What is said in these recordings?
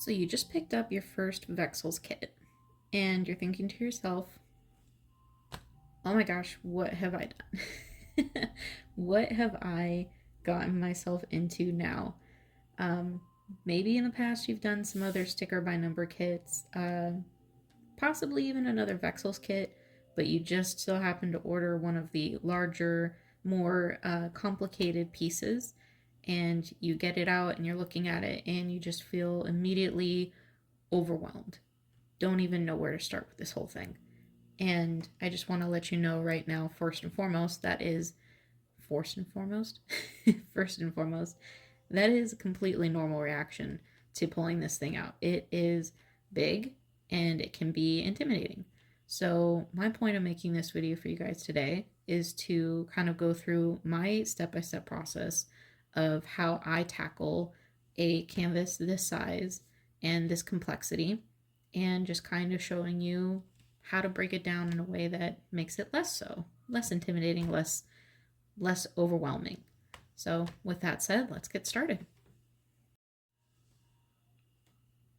So you just picked up your first Vexyls kit, and you're thinking to yourself, oh my gosh, what have I done? What have I gotten myself into now? Um, Maybe in the past you've done some other sticker by number kits, possibly even another Vexyls kit, but you just so happen to order one of the larger, more complicated pieces, and you get it out and you're looking at it and you just feel immediately overwhelmed. Don't even know where to start with this whole thing. And I just want to let you know right now, first and foremost, that is first and foremost, first and foremost, that is a completely normal reaction to pulling this thing out. It is big and it can be intimidating. So my point of making this video for you guys today is to kind of go through my step-by-step process of how I tackle a canvas this size and this complexity, and just kind of showing you how to break it down in a way that makes it less intimidating, less overwhelming. So with that said, let's get started.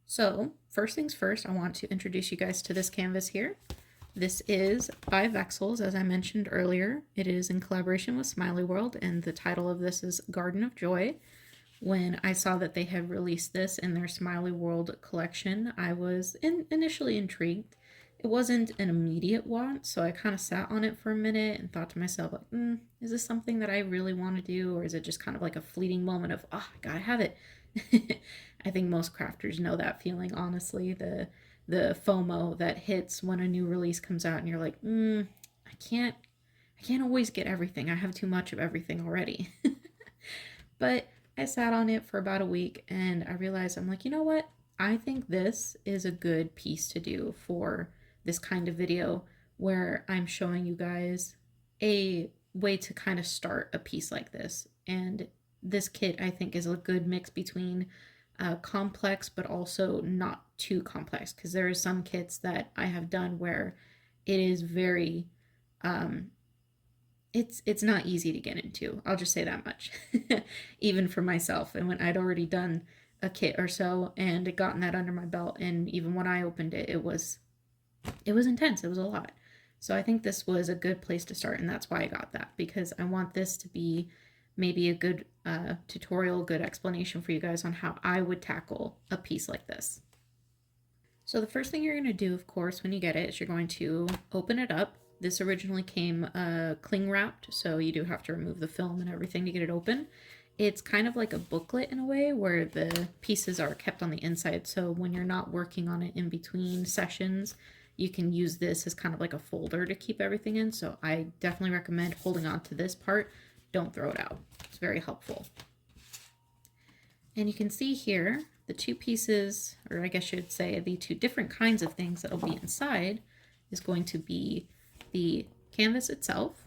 So first things first, I want to introduce you guys to this canvas here. This is by Vexyls, as I mentioned earlier. It is in collaboration with SmileyWorld, and the title of this is Garden of Joy. When I saw that they had released this in their SmileyWorld collection, I was initially intrigued. It wasn't an immediate want, so I kind of sat on it for a minute and thought to myself, like, is this something that I really want to do, or is it just kind of like a fleeting moment of, oh, I gotta have it? I think most crafters know that feeling, honestly, the FOMO that hits when a new release comes out and you're like, I can't always get everything. I have too much of everything already. But I sat on it for about a week and I realized, I'm like, you know what? I think this is a good piece to do for this kind of video where I'm showing you guys a way to kind of start a piece like this. And this kit, I think, is a good mix between complex but also not too complex, because there are some kits that I have done where it is very it's not easy to get into. I'll just say that much. Even for myself. And when I'd already done a kit or so and gotten that under my belt, and even when I opened it, it was intense. It was a lot. So I think this was a good place to start, and that's why I got that, because I want this to be maybe a good tutorial, good explanation for you guys on how I would tackle a piece like this. So the first thing you're going to do, of course, when you get it, is you're going to open it up. This originally came cling wrapped, so you do have to remove the film and everything to get it open. It's kind of like a booklet in a way, where the pieces are kept on the inside, so when you're not working on it in between sessions, you can use this as kind of like a folder to keep everything in. So I definitely recommend holding on to this part. Don't throw it out. It's very helpful. And you can see here the two pieces, or I guess you'd say the two different kinds of things that'll be inside, is going to be the canvas itself,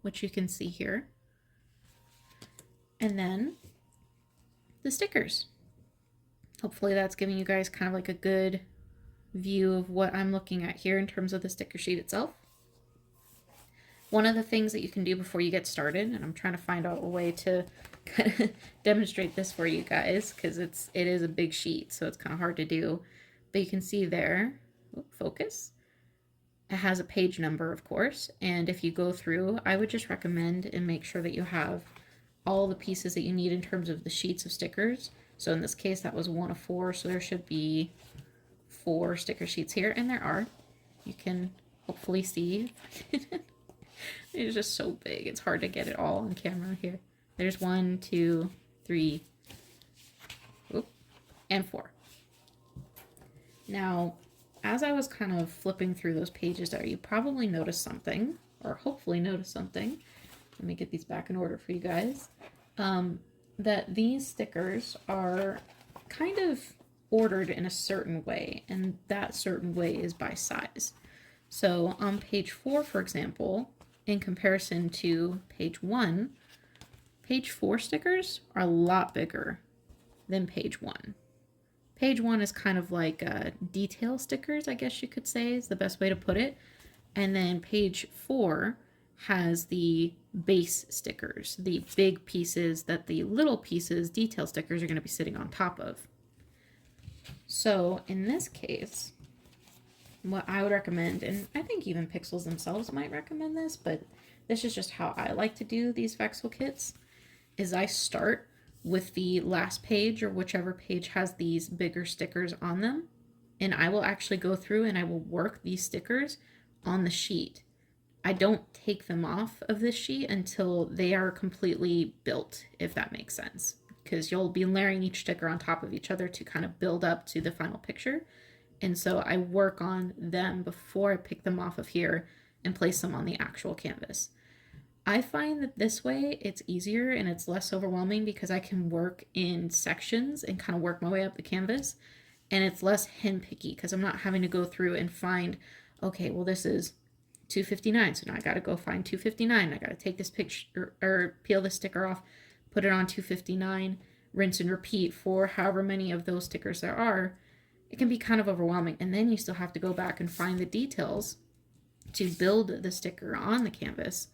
which you can see here, and then the stickers. Hopefully that's giving you guys kind of like a good view of what I'm looking at here in terms of the sticker sheet itself. One of the things that you can do before you get started, and I'm trying to find out a way to kind of demonstrate this for you guys, because it is a big sheet, so it's kind of hard to do, but you can see there, focus, it has a page number, of course, and if you go through, I would just recommend and make sure that you have all the pieces that you need in terms of the sheets of stickers. So in this case, that was 1 of 4, so there should be 4 sticker sheets here, and there are. You can hopefully see. It's just so big, it's hard to get it all on camera here. There's 1, 2, 3, and 4. Now, as I was kind of flipping through those pages there, you probably noticed something, or hopefully noticed something. Let me get these back in order for you guys. That these stickers are kind of ordered in a certain way, and that certain way is by size. So on page 4, for example, in comparison to page 1, page 4 stickers are a lot bigger than page 1. Page 1 is kind of like detail stickers, I guess you could say, is the best way to put it. And then page 4 has the base stickers, the big pieces that the little pieces, detail stickers, are going to be sitting on top of. So in this case, what I would recommend, and I think even Pixyls themselves might recommend this, but this is just how I like to do these Vexyl kits, is I start with the last page or whichever page has these bigger stickers on them, and I will actually go through and I will work these stickers on the sheet. I don't take them off of this sheet until they are completely built, if that makes sense, because you'll be layering each sticker on top of each other to kind of build up to the final picture. And so I work on them before I pick them off of here and place them on the actual canvas. I find that this way it's easier and it's less overwhelming because I can work in sections and kind of work my way up the canvas, and it's less handpicky because I'm not having to go through and find, okay, well, this is 259, so now I got to go find 259. I got to take this picture or peel the sticker off, put it on 259, rinse and repeat for however many of those stickers there are. It can be kind of overwhelming, and then you still have to go back and find the details to build the sticker on the canvas.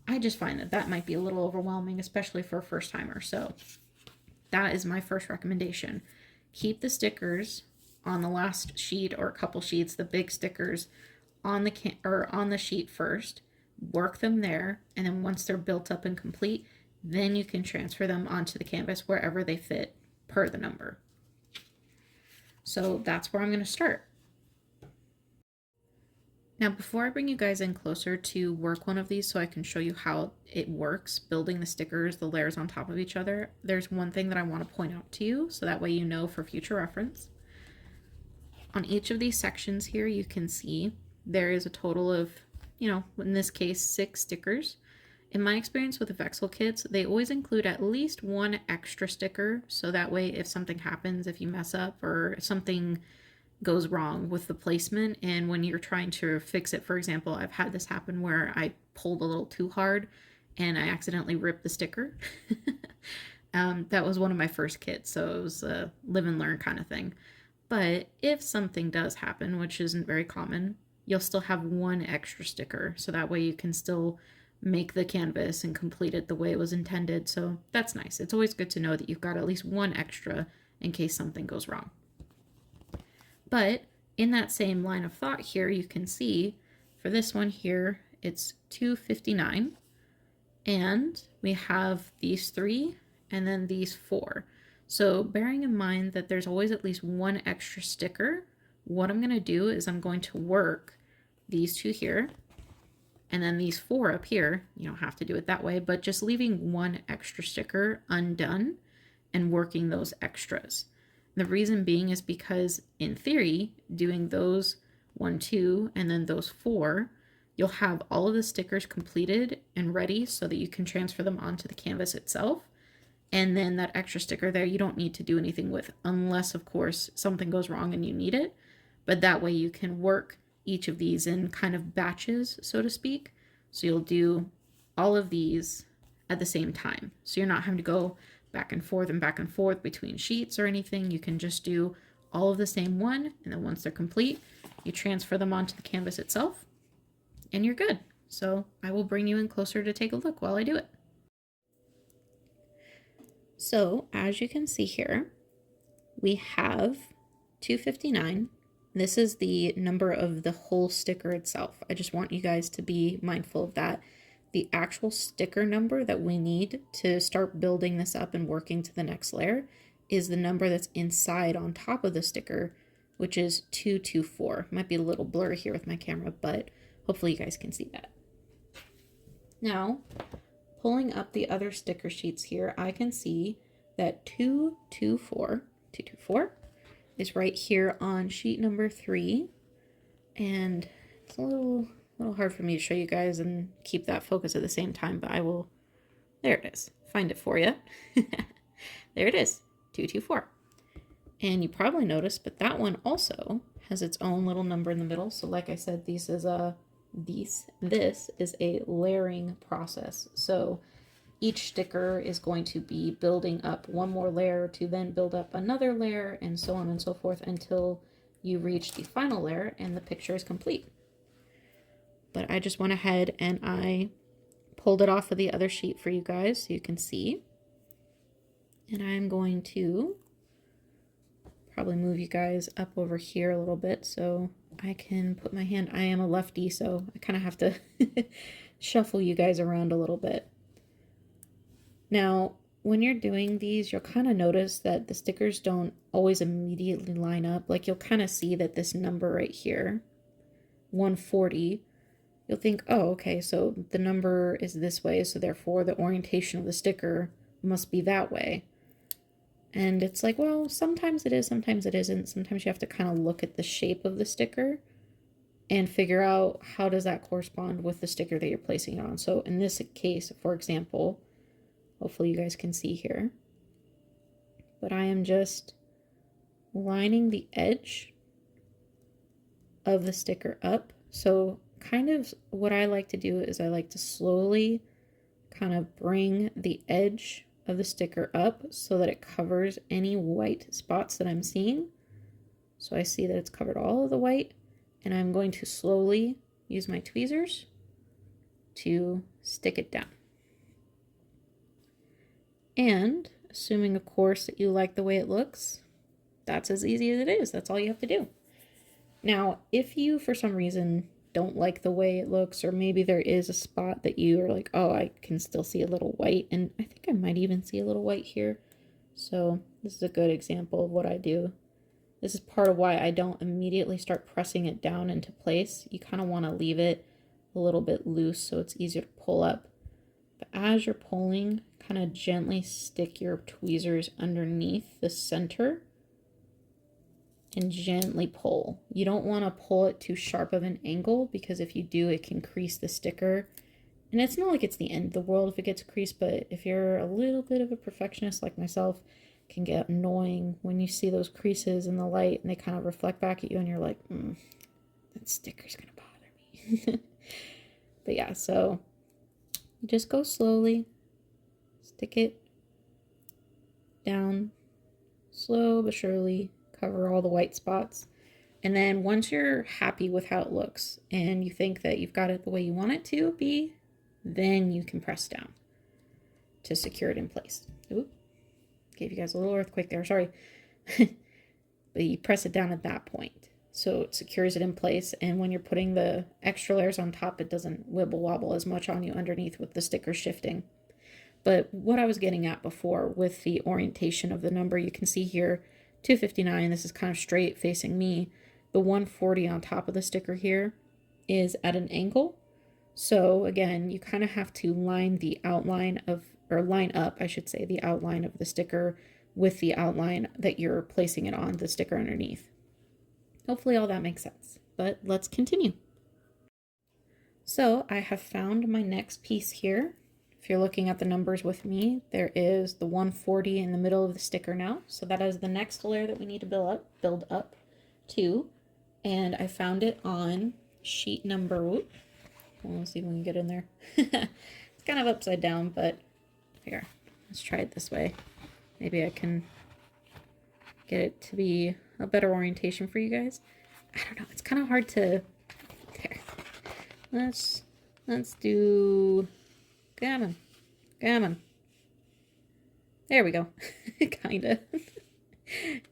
I just find that that might be a little overwhelming, especially for a first timer. So that is my first recommendation. Keep the stickers on the last sheet or a couple sheets, the big stickers on the sheet first, work them there, and then once they're built up and complete, then you can transfer them onto the canvas wherever they fit per the number. So that's where I'm going to start. Now, before I bring you guys in closer to work one of these so I can show you how it works, building the stickers, the layers on top of each other, there's one thing that I want to point out to you so that way you know for future reference. On each of these sections here, you can see there is a total of, in this case, 6 stickers. In my experience with the Vexyl kits, they always include at least one extra sticker, so that way if something happens, if you mess up or something goes wrong with the placement, and when you're trying to fix it, for example, I've had this happen where I pulled a little too hard and I accidentally ripped the sticker. That was one of my first kits, so it was a live and learn kind of thing. But if something does happen, which isn't very common, you'll still have one extra sticker, so that way you can still make the canvas and complete it the way it was intended. So that's nice. It's always good to know that you've got at least one extra in case something goes wrong. But in that same line of thought here, you can see for this one here, it's 259, and we have these 3 and then these 4. So bearing in mind that there's always at least one extra sticker, what I'm going to do is I'm going to work these 2 here and then these 4 up here. You don't have to do it that way, but just leaving one extra sticker undone and working those extras. The reason being is because in theory, doing those 1, 2, and then those 4, you'll have all of the stickers completed and ready so that you can transfer them onto the canvas itself. And then that extra sticker there, you don't need to do anything with unless, of course, something goes wrong and you need it. But that way you can work each of these in kind of batches, so to speak. So you'll do all of these at the same time. So you're not having to go back and forth between sheets or anything. You can just do all of the same one, and then once they're complete, you transfer them onto the canvas itself, and you're good. So I will bring you in closer to take a look while I do it. So as you can see here, we have 259. This is the number of the whole sticker itself. I just want you guys to be mindful of that. The actual sticker number that we need to start building this up and working to the next layer is the number that's inside on top of the sticker, which is 224. Might be a little blurry here with my camera, but hopefully you guys can see that. Now, pulling up the other sticker sheets here, I can see that 224 is right here on sheet number 3, and it's a little hard for me to show you guys and keep that focus at the same time, but I will, there it is, find it for you. There it is, 224. And you probably noticed, but that one also has its own little number in the middle. So like I said, this is a layering process. So each sticker is going to be building up one more layer to then build up another layer, and so on and so forth until you reach the final layer and the picture is complete. But I just went ahead and I pulled it off of the other sheet for you guys so you can see. And I'm going to probably move you guys up over here a little bit so I can put my hand. I am a lefty, so I kind of have to shuffle you guys around a little bit. Now, when you're doing these, you'll kind of notice that the stickers don't always immediately line up. Like, you'll kind of see that this number right here, 140, you'll think, oh, okay, so the number is this way, so therefore the orientation of the sticker must be that way. And it's like, well, sometimes it is, sometimes it isn't. Sometimes you have to kind of look at the shape of the sticker and figure out how does that correspond with the sticker that you're placing it on. So in this case, for example, hopefully you guys can see here, but I am just lining the edge of the sticker up. So kind of what I like to do is I like to slowly kind of bring the edge of the sticker up so that it covers any white spots that I'm seeing. So I see that it's covered all of the white, and I'm going to slowly use my tweezers to stick it down. And assuming, of course, that you like the way it looks, that's as easy as it is. That's all you have to do. Now, if you, for some reason, don't like the way it looks, or maybe there is a spot that you are like, oh, I can still see a little white, and I think I might even see a little white here. So this is a good example of what I do. This is part of why I don't immediately start pressing it down into place. You kind of want to leave it a little bit loose so it's easier to pull up. But as you're pulling, kind of gently stick your tweezers underneath the center and gently pull. You don't want to pull it too sharp of an angle, because if you do, it can crease the sticker. And it's not like it's the end of the world if it gets creased, but if you're a little bit of a perfectionist like myself, it can get annoying when you see those creases in the light and they kind of reflect back at you and you're like, that sticker's gonna bother me. But yeah, so you just go slowly, stick it down, slow but surely, cover all the white spots. And then once you're happy with how it looks and you think that you've got it the way you want it to be, then you can press down to secure it in place. Ooh, gave you guys a little earthquake there, sorry. But you press it down at that point, so it secures it in place, and when you're putting the extra layers on top, it doesn't wibble wobble as much on you underneath with the sticker shifting. But what I was getting at before with the orientation of the number, you can see here 259, this is kind of straight facing me. The 140 on top of the sticker here is at an angle. So again, you kind of have to line the outline of, or line up, I should say, the outline of the sticker with the outline that you're placing it on, the sticker underneath. Hopefully all that makes sense, but let's continue. So I have found my next piece here. If you're looking at the numbers with me, there is the 140 in the middle of the sticker now. So that is the next layer that we need to build up to. And I found it on sheet number, let's see if we can get in there. It's kind of upside down, but here, let's try it this way. Maybe I can get it to be a better orientation for you guys. I don't know, it's kind of hard to, there. Let's do, come on. There we go. Kinda.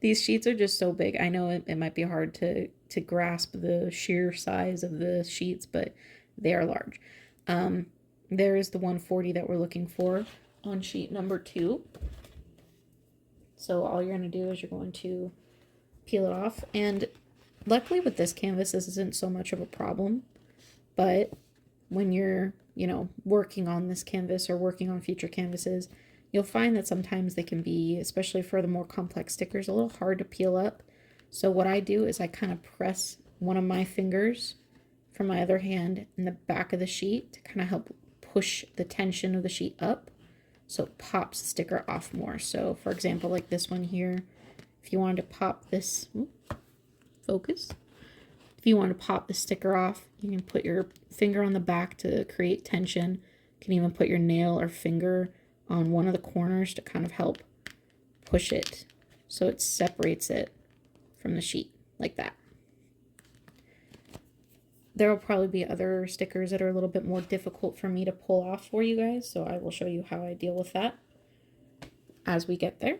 These sheets are just so big. I know it might be hard to grasp the sheer size of the sheets, but they are large. There is the 140 that we're looking for on sheet number 2. So all you're going to do is you're going to peel it off. And luckily with this canvas, this isn't so much of a problem. But when you're, working on this canvas or working on future canvases, you'll find that sometimes they can be, especially for the more complex stickers, a little hard to peel up. So what I do is I kind of press one of my fingers from my other hand in the back of the sheet to kind of help push the tension of the sheet up so it pops the sticker off more. So for example, like this one here, if you wanted to pop this, focus. If you want to pop the sticker off, you can put your finger on the back to create tension. You can even put your nail or finger on one of the corners to kind of help push it so it separates it from the sheet like that. There will probably be other stickers that are a little bit more difficult for me to pull off for you guys, so I will show you how I deal with that as we get there.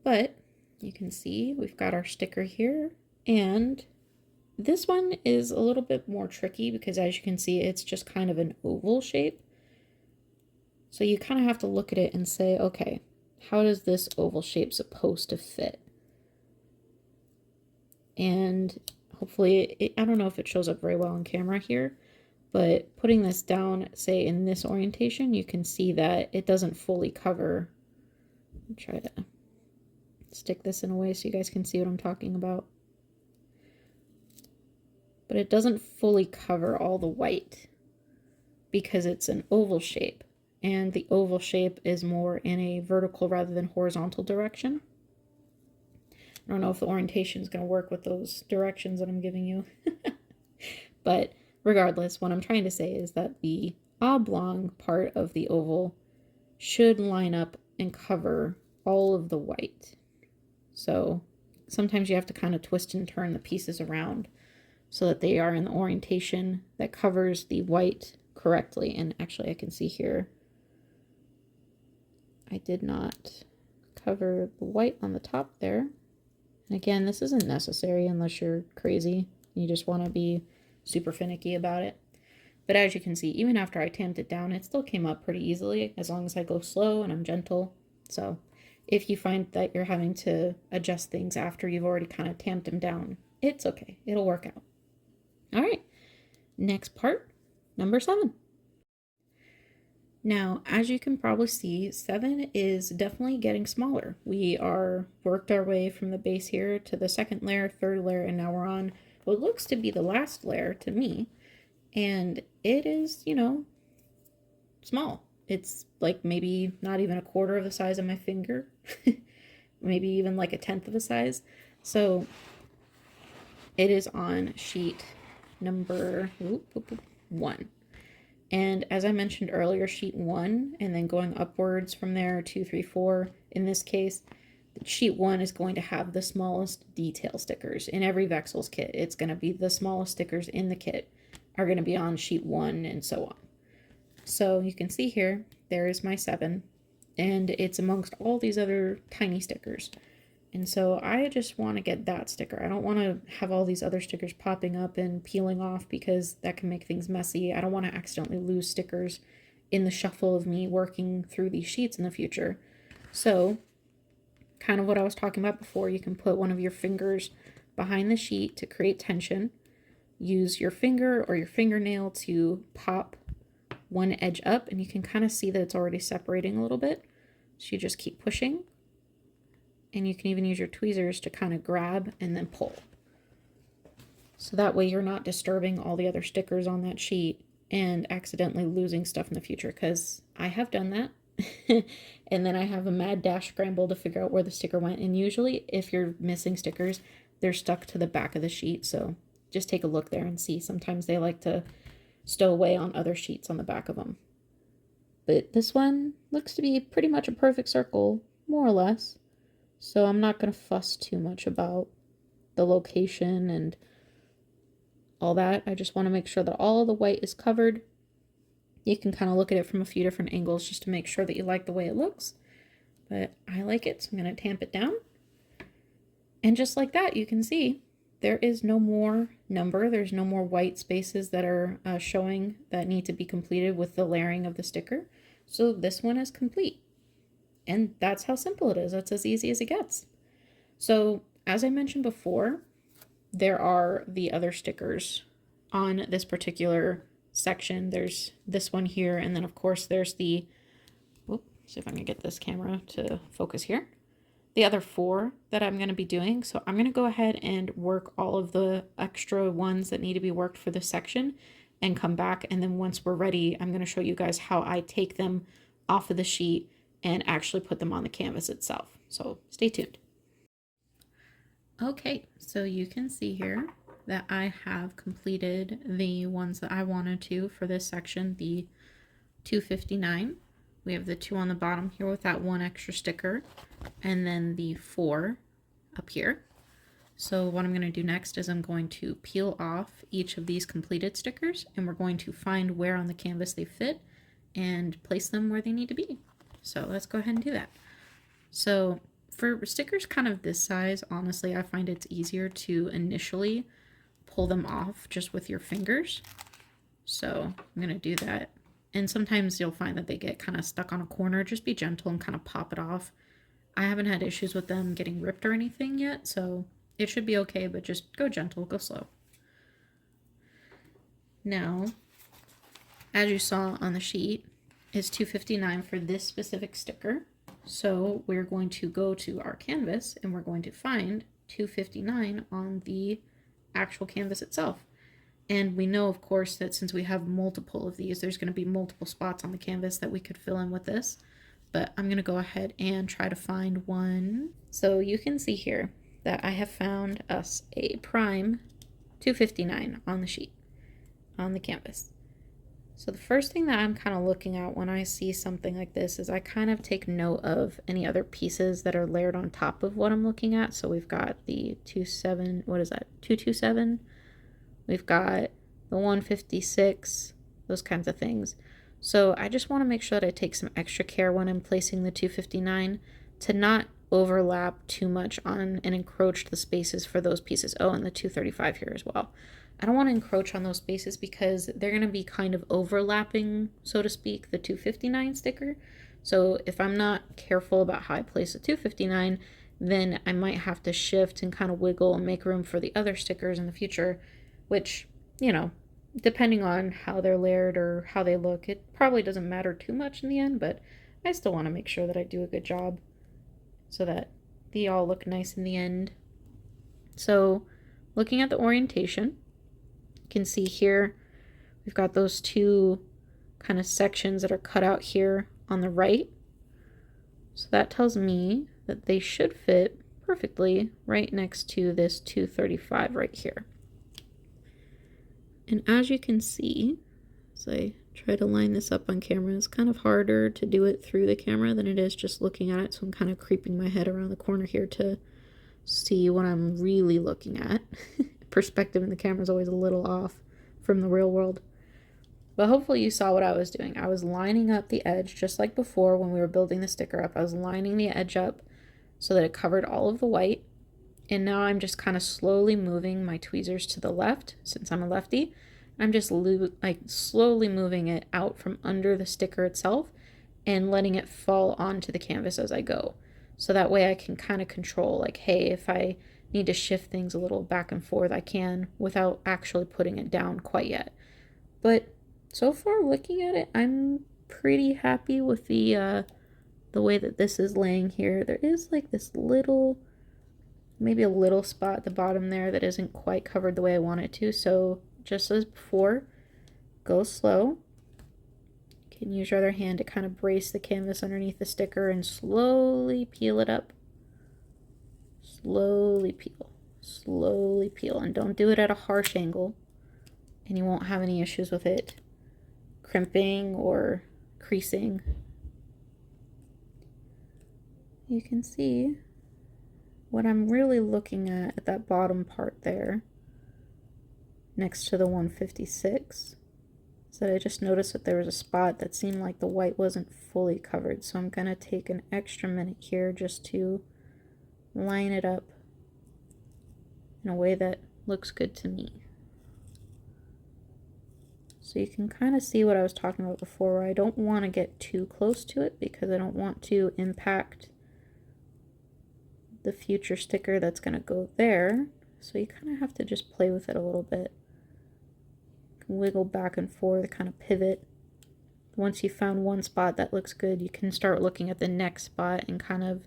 But you can see we've got our sticker here, and this one is a little bit more tricky because as you can see, it's just kind of an oval shape. So you kind of have to look at it and say, okay, how does this oval shape supposed to fit? And hopefully, I don't know if it shows up very well on camera here, but putting this down, say in this orientation, you can see that it doesn't fully cover. I'll try to stick this in a way so you guys can see what I'm talking about. But it doesn't fully cover all the white because it's an oval shape, and the oval shape is more in a vertical rather than horizontal direction. I don't know if the orientation is going to work with those directions that I'm giving you. But regardless, what I'm trying to say is that the oblong part of the oval should line up and cover all of the white. So sometimes you have to kind of twist and turn the pieces around so that they are in the orientation that covers the white correctly. And actually I can see here, I did not cover the white on the top there. And again, this isn't necessary unless you're crazy. You just want to be super finicky about it. But as you can see, even after I tamped it down, it still came up pretty easily as long as I go slow and I'm gentle. So if you find that you're having to adjust things after you've already kind of tamped them down, it's okay. It'll work out. All right, next part, number 7. Now, as you can probably see, 7 is definitely getting smaller. We are worked our way from the base here to the second layer, third layer, and now we're on what looks to be the last layer to me. And it is, you know, small. It's like maybe not even a quarter of the size of my finger, maybe even like a tenth of a size. So it is on sheet number 1. And as I mentioned earlier, sheet 1, and then going upwards from there, 2, 3, 4. In this case, sheet 1 is going to have the smallest detail stickers. In every Vexyls kit, it's going to be the smallest stickers in the kit are going to be on sheet 1 and so on. So you can see here, there is my 7, and it's amongst all these other tiny stickers. And so I just want to get that sticker. I don't want to have all these other stickers popping up and peeling off because that can make things messy. I don't want to accidentally lose stickers in the shuffle of me working through these sheets in the future. So kind of what I was talking about before, you can put one of your fingers behind the sheet to create tension. Use your finger or your fingernail to pop one edge up, and you can kind of see that it's already separating a little bit. So you just keep pushing. And you can even use your tweezers to kind of grab and then pull. So that way you're not disturbing all the other stickers on that sheet and accidentally losing stuff in the future, because I have done that. And then I have a mad dash scramble to figure out where the sticker went. And usually if you're missing stickers, they're stuck to the back of the sheet. So just take a look there and see. Sometimes they like to stow away on other sheets on the back of them. But this one looks to be pretty much a perfect circle, more or less. So I'm not going to fuss too much about the location and all that. I just want to make sure that all of the white is covered. You can kind of look at it from a few different angles just to make sure that you like the way it looks. But I like it, so I'm going to tamp it down. And just like that, you can see there is no more number. There's no more white spaces that are showing that need to be completed with the layering of the sticker. So this one is complete. And that's how simple it is. That's as easy as it gets. So as I mentioned before, there are the other stickers on this particular section. There's this one here, and then of course there's the, see if I can get this camera to focus here. The other 4 that I'm going to be doing. So I'm going to go ahead and work all of the extra ones that need to be worked for this section and come back. And then once we're ready, I'm going to show you guys how I take them off of the sheet and actually put them on the canvas itself. So stay tuned. Okay, so you can see here that I have completed the ones that I wanted to for this section, the 259. We have the 2 on the bottom here with that 1 extra sticker, and then the 4 up here. So what I'm going to do next is I'm going to peel off each of these completed stickers, and we're going to find where on the canvas they fit and place them where they need to be. So let's go ahead and do that. So For stickers kind of this size, honestly, I find it's easier to initially pull them off just with your fingers. So I'm going to do that. And sometimes you'll find that they get kind of stuck on a corner. Just be gentle and kind of pop it off. I haven't had issues with them getting ripped or anything yet, so it should be okay, but just go gentle, go slow. Now, as you saw on the sheet, is $2.59 for this specific sticker. So we're going to go to our canvas and we're going to find $2.59 on the actual canvas itself. And we know, of course, that since we have multiple of these, there's going to be multiple spots on the canvas that we could fill in with this. But I'm going to go ahead and try to find one. So you can see here that I have found us a prime $2.59 on the sheet, on the canvas. So the first thing that I'm kind of looking at when I see something like this is I kind of take note of any other pieces that are layered on top of what I'm looking at. So we've got the 227. We've got the 156, those kinds of things. So I just want to make sure that I take some extra care when I'm placing the $2.59 to not overlap too much on and encroach the spaces for those pieces. Oh, and the $2.35 here as well. I don't want to encroach on those spaces because they're going to be kind of overlapping, so to speak, the $2.59 sticker. So if I'm not careful about how I place the $2.59, then I might have to shift and kind of wiggle and make room for the other stickers in the future, which, you know, depending on how they're layered or how they look, it probably doesn't matter too much in the end, but I still want to make sure that I do a good job so that they all look nice in the end. So looking at the orientation, you can see here we've got those two kind of sections that are cut out here on the right. So that tells me that they should fit perfectly right next to this $2.35 right here. And as you can see, as I try to line this up on camera, it's kind of harder to do it through the camera than it is just looking at it. So I'm kind of creeping my head around the corner here to see what I'm really looking at. Perspective in the camera is always a little off from the real world. But hopefully you saw what I was doing. I was lining up the edge just like before when we were building the sticker up. I was lining the edge up so that it covered all of the white. And now I'm just kind of slowly moving my tweezers to the left, since I'm a lefty. I'm just slowly moving it out from under the sticker itself and letting it fall onto the canvas as I go. So that way I can kind of control, like, hey, if I need to shift things a little back and forth, I can without actually putting it down quite yet. But so far, looking at it, I'm pretty happy with the way that this is laying here. There is like this little, maybe a little spot at the bottom there that isn't quite covered the way I want it to. So just as before, go slow. You can use your other hand to kind of brace the canvas underneath the sticker and slowly peel it up. Slowly peel, and don't do it at a harsh angle, and you won't have any issues with it crimping or creasing. You can see what I'm really looking at that bottom part there next to the 156 is that I just noticed that there was a spot that seemed like the white wasn't fully covered, so I'm going to take an extra minute here just to line it up in a way that looks good to me. So you can kind of see what I was talking about before, where I don't want to get too close to it because I don't want to impact the future sticker that's going to go there. So you kind of have to just play with it a little bit. You can wiggle back and forth, kind of pivot. Once you found one spot that looks good, you can start looking at the next spot and kind of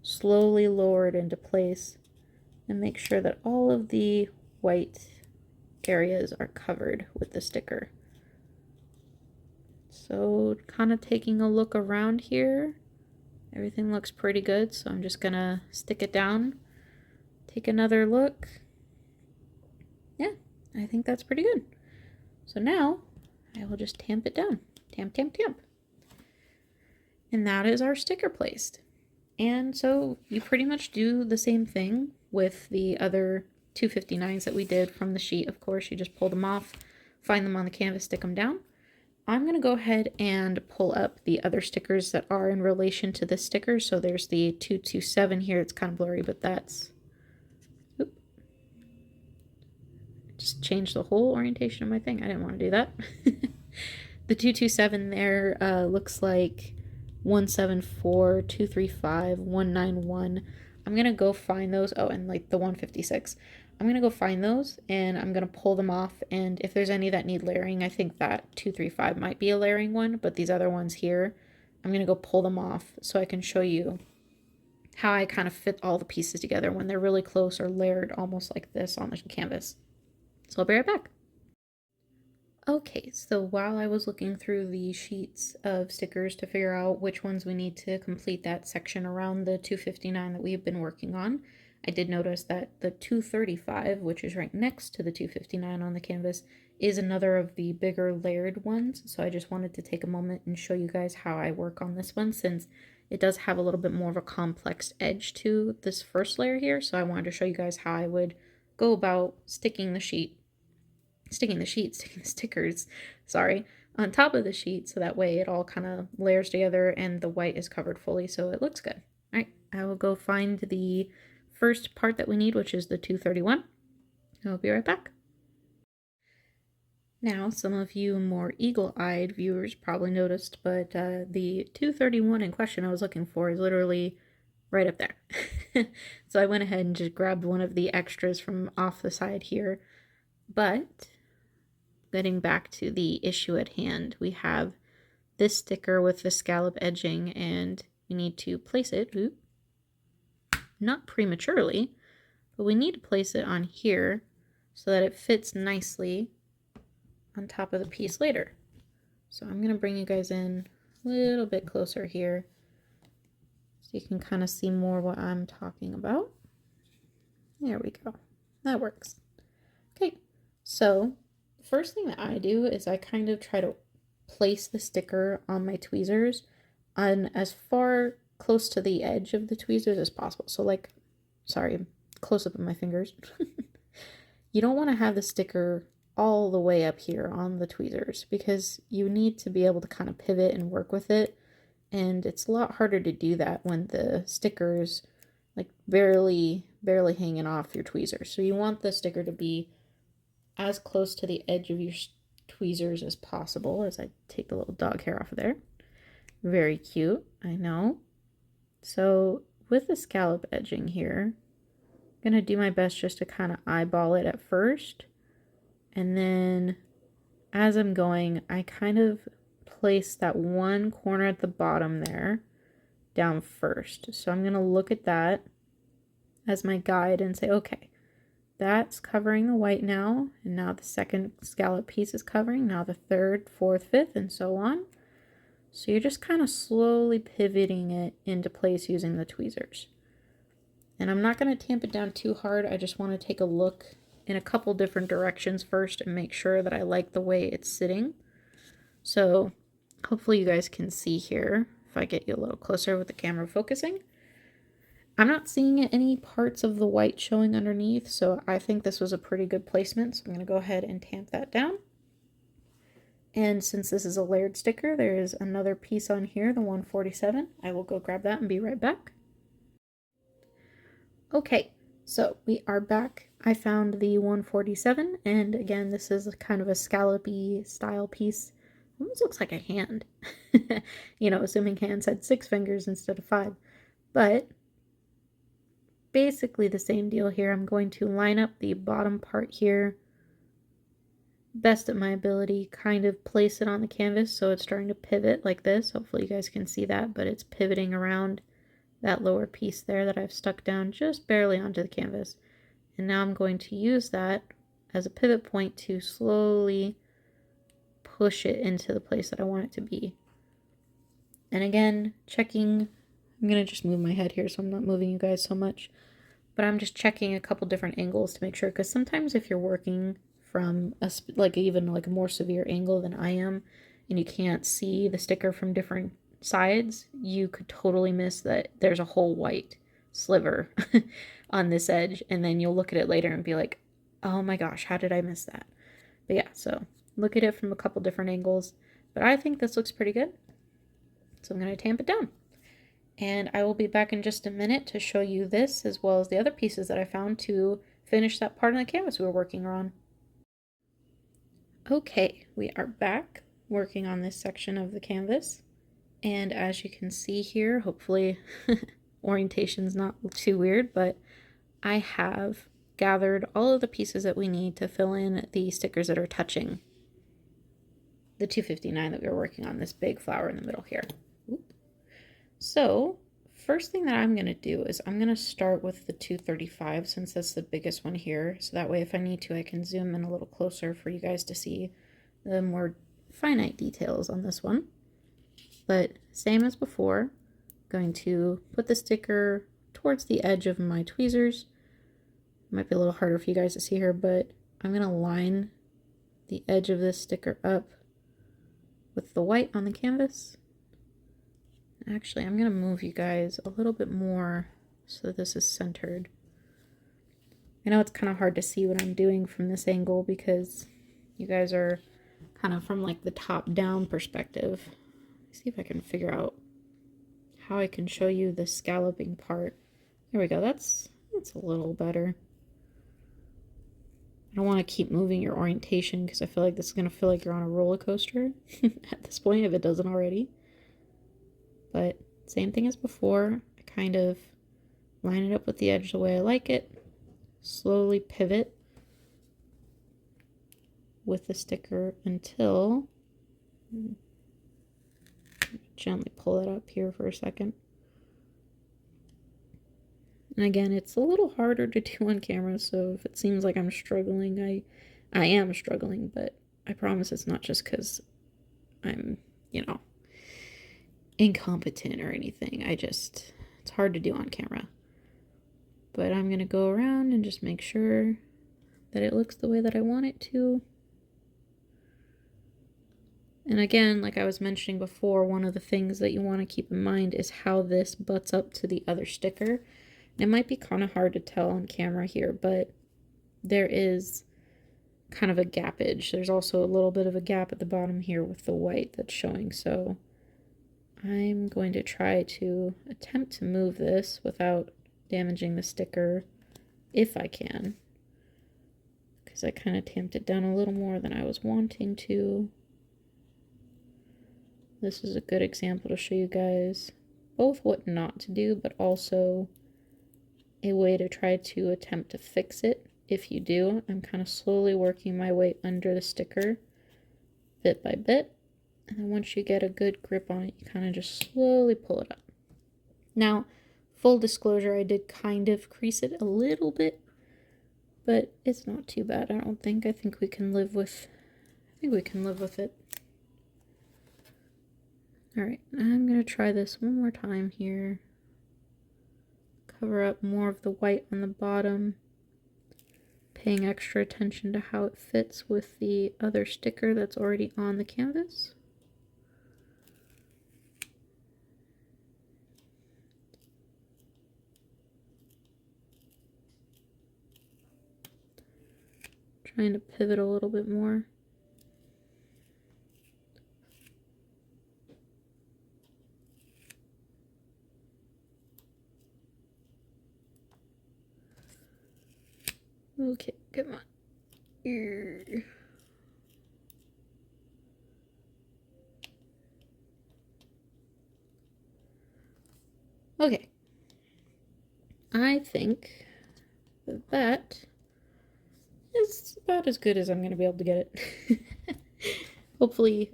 slowly lower it into place and make sure that all of the white areas are covered with the sticker. So kind of taking a look around here, everything looks pretty good, so I'm just gonna stick it down, take another look. Yeah, I think that's pretty good. So now I will just tamp it down. Tamp. And that is our sticker placed. And so you pretty much do the same thing with the other $2.59s that we did from the sheet. Of course, you just pull them off, find them on the canvas, stick them down. I'm going to go ahead and pull up the other stickers that are in relation to this sticker. So there's the 227 here. It's kind of blurry, but that's... Oop. Just changed the whole orientation of my thing. I didn't want to do that. The 227 there looks like 174, 235, 191. I'm going to go find those. Oh, and like the 156. I'm going to go find those and I'm going to pull them off. And if there's any that need layering, I think that 235 might be a layering one, but these other ones here, I'm going to go pull them off so I can show you how I kind of fit all the pieces together when they're really close or layered almost like this on the canvas. So I'll be right back. Okay, so while I was looking through the sheets of stickers to figure out which ones we need to complete that section around the 259 that we've been working on, I did notice that the 235, which is right next to the 259 on the canvas, is another of the bigger layered ones. So I just wanted to take a moment and show you guys how I work on this one, since it does have a little bit more of a complex edge to this first layer here. So I wanted to show you guys how I would go about sticking the stickers, sorry, on top of the sheet, so that way it all kind of layers together and the white is covered fully so it looks good. All right, I will go find the first part that we need, which is the 231. I'll be right back. Now, some of you more eagle-eyed viewers probably noticed, but the 231 in question I was looking for is literally right up there. So I went ahead and just grabbed one of the extras from off the side here. But getting back to the issue at hand, we have this sticker with the scallop edging, and we need to place it, not prematurely, but we need to place it on here so that it fits nicely on top of the piece later. So I'm going to bring you guys in a little bit closer here so you can kind of see more what I'm talking about. There we go. That works. Okay, so the first thing that I do is I kind of try to place the sticker on my tweezers on as far close to the edge of the tweezers as possible. So like, sorry, close up of my fingers. You don't want to have the sticker all the way up here on the tweezers because you need to be able to kind of pivot and work with it. And it's a lot harder to do that when the sticker's like barely hanging off your tweezers. So you want the sticker to be as close to the edge of your tweezers as possible. As I take the little dog hair off of there. Very cute, I know. So with the scallop edging here, I'm going to do my best just to kind of eyeball it at first. And then as I'm going, I kind of place that one corner at the bottom there down first. So I'm going to look at that as my guide and say, okay, that's covering the white now. And now the second scallop piece is covering. Now the third, fourth, fifth, and so on. So you're just kind of slowly pivoting it into place using the tweezers. And I'm not going to tamp it down too hard. I just want to take a look in a couple different directions first and make sure that I like the way it's sitting. So hopefully you guys can see here if I get you a little closer with the camera focusing. I'm not seeing any parts of the white showing underneath, so I think this was a pretty good placement. So I'm going to go ahead and tamp that down. And since this is a layered sticker, there is another piece on here, the 147. I will go grab that and be right back. Okay, so we are back. I found the 147, and again, this is kind of a scallopy style piece. Almost looks like a hand. You know, assuming hands had 6 fingers instead of 5. But basically the same deal here. I'm going to line up the bottom part here, best of my ability, kind of place it on the canvas so it's starting to pivot like this. Hopefully you guys can see that, but it's pivoting around that lower piece there that I've stuck down just barely onto the canvas. And now I'm going to use that as a pivot point to slowly push it into the place that I want it to be. And again, checking, I'm going to just move my head here so I'm not moving you guys so much, but I'm just checking a couple different angles to make sure, because sometimes if you're working from even a more severe angle than I am, and you can't see the sticker from different sides, you could totally miss that there's a whole white sliver on this edge, and then you'll look at it later and be like, oh my gosh, how did I miss that? But yeah, so look at it from a couple different angles. But I think this looks pretty good. So I'm going to tamp it down. And I will be back in just a minute to show you this as well as the other pieces that I found to finish that part of the canvas we were working on. Okay, we are back working on this section of the canvas. And as you can see here, hopefully orientation's not too weird, but I have gathered all of the pieces that we need to fill in the stickers that are touching the 259 that we were working on, this big flower in the middle here. Oop. So first thing that I'm going to do is I'm going to start with the 235 since that's the biggest one here. So that way if I need to, I can zoom in a little closer for you guys to see the more finite details on this one. But same as before, I'm going to put the sticker towards the edge of my tweezers. It might be a little harder for you guys to see here, but I'm going to line the edge of this sticker up with the white on the canvas. Actually, I'm going to move you guys a little bit more so that this is centered. I know it's kind of hard to see what I'm doing from this angle because you guys are kind of from like the top down perspective. Let's see if I can figure out how I can show you the scalloping part. There we go. That's a little better. I don't want to keep moving your orientation because I feel like this is going to feel like you're on a roller coaster at this point if it doesn't already. But same thing as before, I kind of line it up with the edge the way I like it, slowly pivot with the sticker until, gently pull it up here for a second. And again, it's a little harder to do on camera, so if it seems like I'm struggling, I am struggling, but I promise it's not just because I'm, you know, incompetent or anything. It's hard to do on camera. But I'm going to go around and just make sure that it looks the way that I want it to. And again, like I was mentioning before, one of the things that you want to keep in mind is how this butts up to the other sticker. It might be kind of hard to tell on camera here, but there is kind of a gappage. There's also a little bit of a gap at the bottom here with the white that's showing, so I'm going to try to attempt to move this without damaging the sticker if I can, because I kind of tamped it down a little more than I was wanting to. This is a good example to show you guys both what not to do, but also a way to try to attempt to fix it. If you do, I'm kind of slowly working my way under the sticker bit by bit. And then once you get a good grip on it, you kind of just slowly pull it up. Now, full disclosure, I did kind of crease it a little bit, but it's not too bad, I don't think. I think we can live with it. Alright, I'm going to try this one more time here. Cover up more of the white on the bottom, paying extra attention to how it fits with the other sticker that's already on the canvas. Trying to pivot a little bit more. Okay, come on. Okay. I think that is about as good as I'm going to be able to get it. Hopefully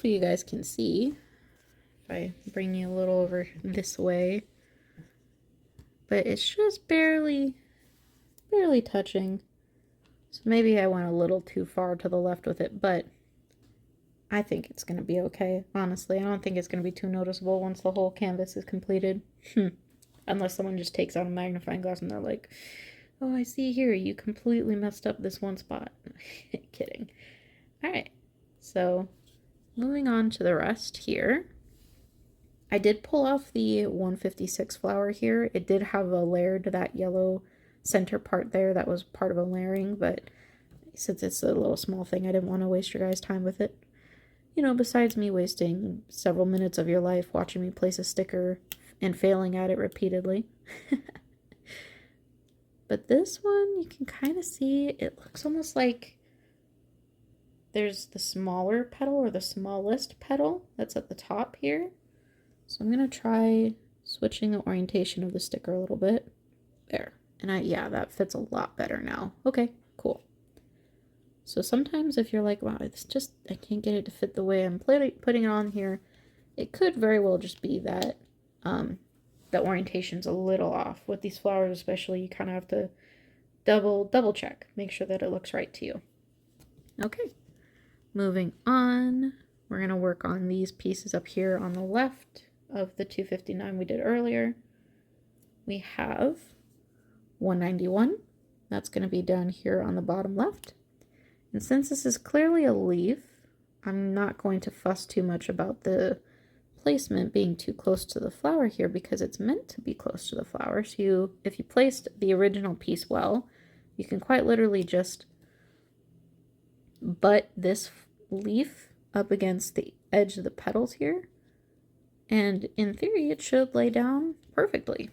you guys can see if I bring you a little over this way. But it's just barely touching. So maybe I went a little too far to the left with it, but I think it's going to be okay. Honestly, I don't think it's going to be too noticeable once the whole canvas is completed. Unless someone just takes out a magnifying glass and they're like, oh, I see here, you completely messed up this one spot. Kidding. Alright, so moving on to the rest here. I did pull off the 156 flower here. It did have a layer to that yellow center part there that was part of a layering, but since it's a little small thing, I didn't want to waste your guys' time with it. you know, besides me wasting several minutes of your life watching me place a sticker and failing at it repeatedly. But this one, you can kind of see, it looks almost like there's the smaller petal or the smallest petal that's at the top here. So I'm going to try switching the orientation of the sticker a little bit. There. And yeah, that fits a lot better now. Okay, cool. So sometimes if you're like, wow, it's just, I can't get it to fit the way I'm putting it on here, it could very well just be that the orientation's a little off. With these flowers especially, you kind of have to double check, make sure that it looks right to you. Okay, moving on, we're going to work on these pieces up here on the left of the 259 we did earlier. We have 191. That's going to be down here on the bottom left. And since this is clearly a leaf, I'm not going to fuss too much about the placement being too close to the flower here because it's meant to be close to the flower. So if you placed the original piece well, you can quite literally just butt this leaf up against the edge of the petals here. And in theory, it should lay down perfectly,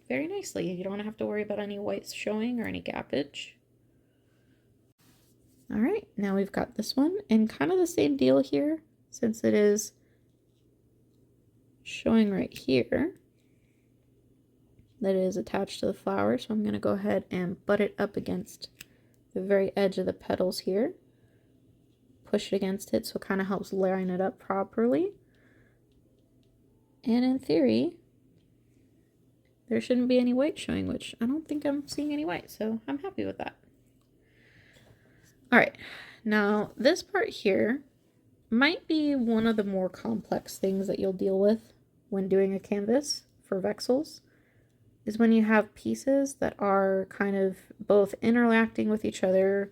very nicely. You don't have to worry about any whites showing or any gappage. All right, now we've got this one, and kind of the same deal here, since it is showing right here that it is attached to the flower. So I'm going to go ahead and butt it up against the very edge of the petals here. Push it against it so it kind of helps line it up properly. And in theory, there shouldn't be any white showing, which I don't think I'm seeing any white, so I'm happy with that. All right, now this part here might be one of the more complex things that you'll deal with when doing a canvas for Vexyls, is when you have pieces that are kind of both interacting with each other,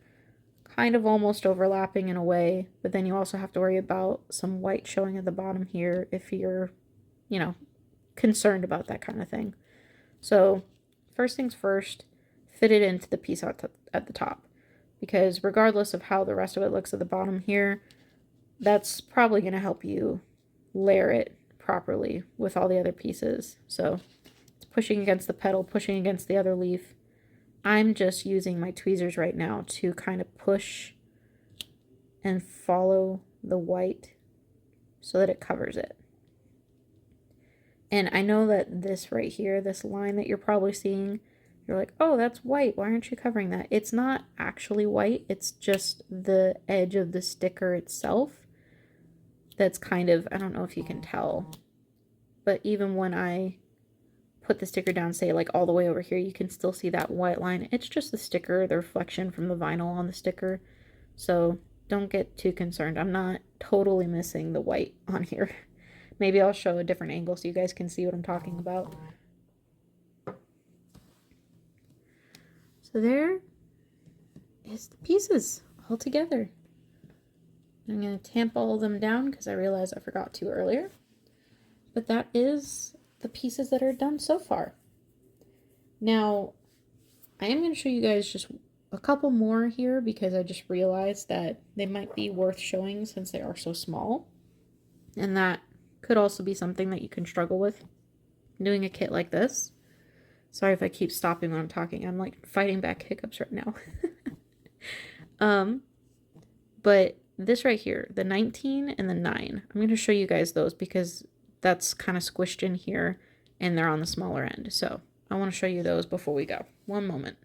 kind of almost overlapping in a way, but then you also have to worry about some white showing at the bottom here if you're, you know, concerned about that kind of thing. So first things first, fit it into the piece at the top, because regardless of how the rest of it looks at the bottom here, that's probably going to help you layer it properly with all the other pieces. So it's pushing against the petal, pushing against the other leaf. I'm just using my tweezers right now to kind of push and follow the white so that it covers it. And I know that this right here, this line that you're probably seeing, you're like, oh, that's white. Why aren't you covering that? It's not actually white. It's just the edge of the sticker itself that's kind of, I don't know if you can tell, but even when I put the sticker down, say like all the way over here, you can still see that white line. It's just the sticker, the reflection from the vinyl on the sticker. So don't get too concerned. I'm not totally missing the white on here. Maybe I'll show a different angle so you guys can see what I'm talking about. So there is the pieces all together. I'm going to tamp all of them down because I realized I forgot to earlier. But that is the pieces that are done so far. Now, I am going to show you guys just a couple more here because I just realized that they might be worth showing since they are so small. And that could also be something that you can struggle with doing a kit like this. Sorry if I keep stopping when I'm talking. I'm like fighting back hiccups right now. But this right here, the 19 and the 9, I'm going to show you guys those because that's kind of squished in here and they're on the smaller end. So I want to show you those before we go. One moment.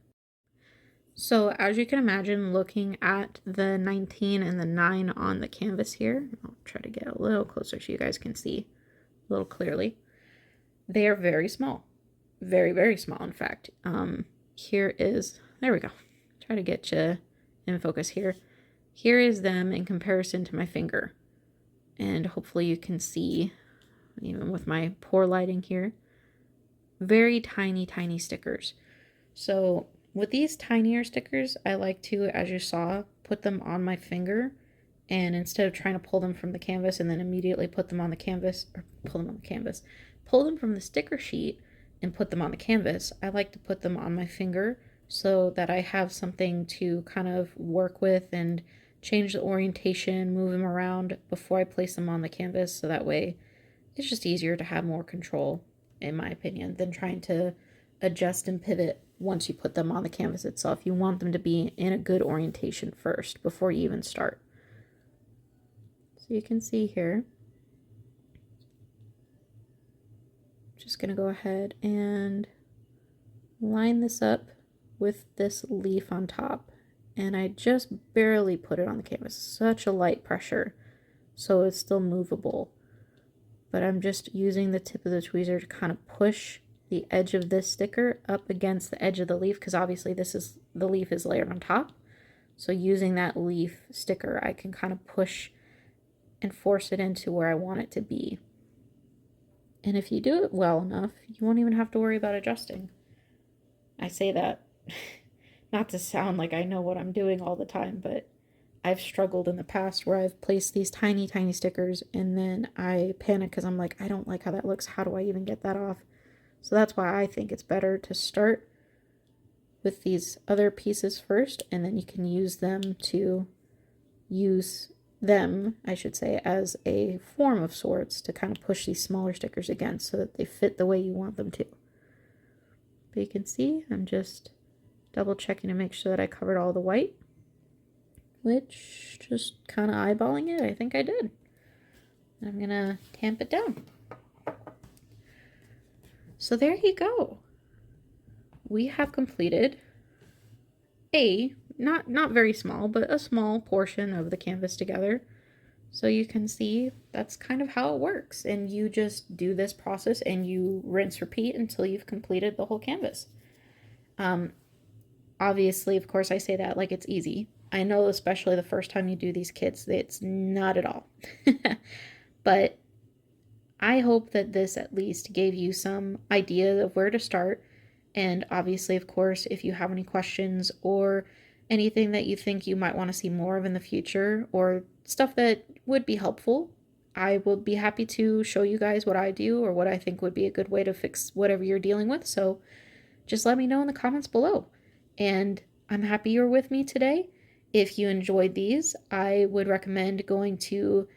So as you can imagine, looking at the 19 and the 9 on the canvas here, I'll try to get a little closer so you guys can see a little clearly. They are very small. Very, very small, in fact. Here is, there we go. Try to get you in focus here. Here is them in comparison to my finger. And hopefully you can see, even with my poor lighting here, very tiny, tiny stickers. So with these tinier stickers, I like to, as you saw, put them on my finger. And instead of trying to pull them from the canvas and then immediately put them on the canvas, or pull them from the sticker sheet and put them on the canvas, I like to put them on my finger so that I have something to kind of work with and change the orientation, move them around before I place them on the canvas, so that way it's just easier to have more control, in my opinion, than trying to adjust and pivot once you put them on the canvas itself. You want them to be in a good orientation first before you even start. So you can see here, just going to go ahead and line this up with this leaf on top, and I just barely put it on the canvas, such a light pressure, so it's still movable. But I'm just using the tip of the tweezer to kind of push the edge of this sticker up against the edge of the leaf, because obviously the leaf is layered on top. So using that leaf sticker, I can kind of push and force it into where I want it to be. And if you do it well enough, you won't even have to worry about adjusting. I say that not to sound like I know what I'm doing all the time, but I've struggled in the past where I've placed these tiny, tiny stickers and then I panic because I'm like, I don't like how that looks. How do I even get that off? So that's why I think it's better to start with these other pieces first, and then you can use them, I should say, as a form of sorts to kind of push these smaller stickers against so that they fit the way you want them to. But you can see I'm just double checking to make sure that I covered all the white, which, just kind of eyeballing it, I think I did. I'm gonna tamp it down. So there you go. We have completed not very small, but a small portion of the canvas together. So you can see that's kind of how it works. And you just do this process and you rinse, repeat until you've completed the whole canvas. Obviously, of course, I say that like it's easy. I know, especially the first time you do these kits, it's not at all. But I hope that this at least gave you some idea of where to start. And obviously, of course, if you have any questions or anything that you think you might want to see more of in the future, or stuff that would be helpful, I will be happy to show you guys what I do or what I think would be a good way to fix whatever you're dealing with. So just let me know in the comments below. And I'm happy you're with me today. If you enjoyed these, I would recommend going to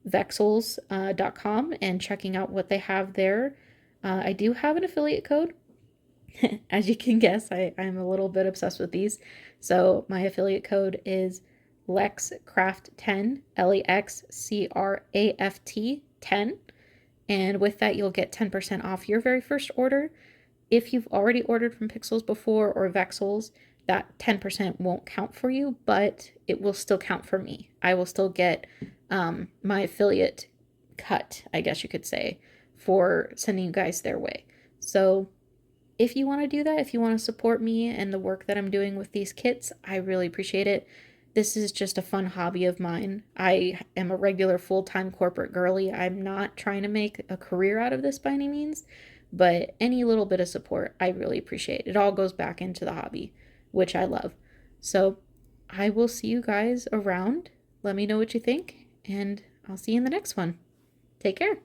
Vexyls.com and checking out what they have there. I do have an affiliate code. As you can guess, I'm a little bit obsessed with these. So my affiliate code is LEXCRAFT10, LEXCRAFT 10. And with that, you'll get 10% off your very first order. If you've already ordered from Pixyls before or Vexyls, that 10% won't count for you, but it will still count for me. I will still get my affiliate cut, I guess you could say, for sending you guys their way. So if you want to do that, if you want to support me and the work that I'm doing with these kits, I really appreciate it. This is just a fun hobby of mine. I am a regular full-time corporate girly. I'm not trying to make a career out of this by any means, but any little bit of support, I really appreciate. It all goes back into the hobby, which I love. So I will see you guys around. Let me know what you think, and I'll see you in the next one. Take care.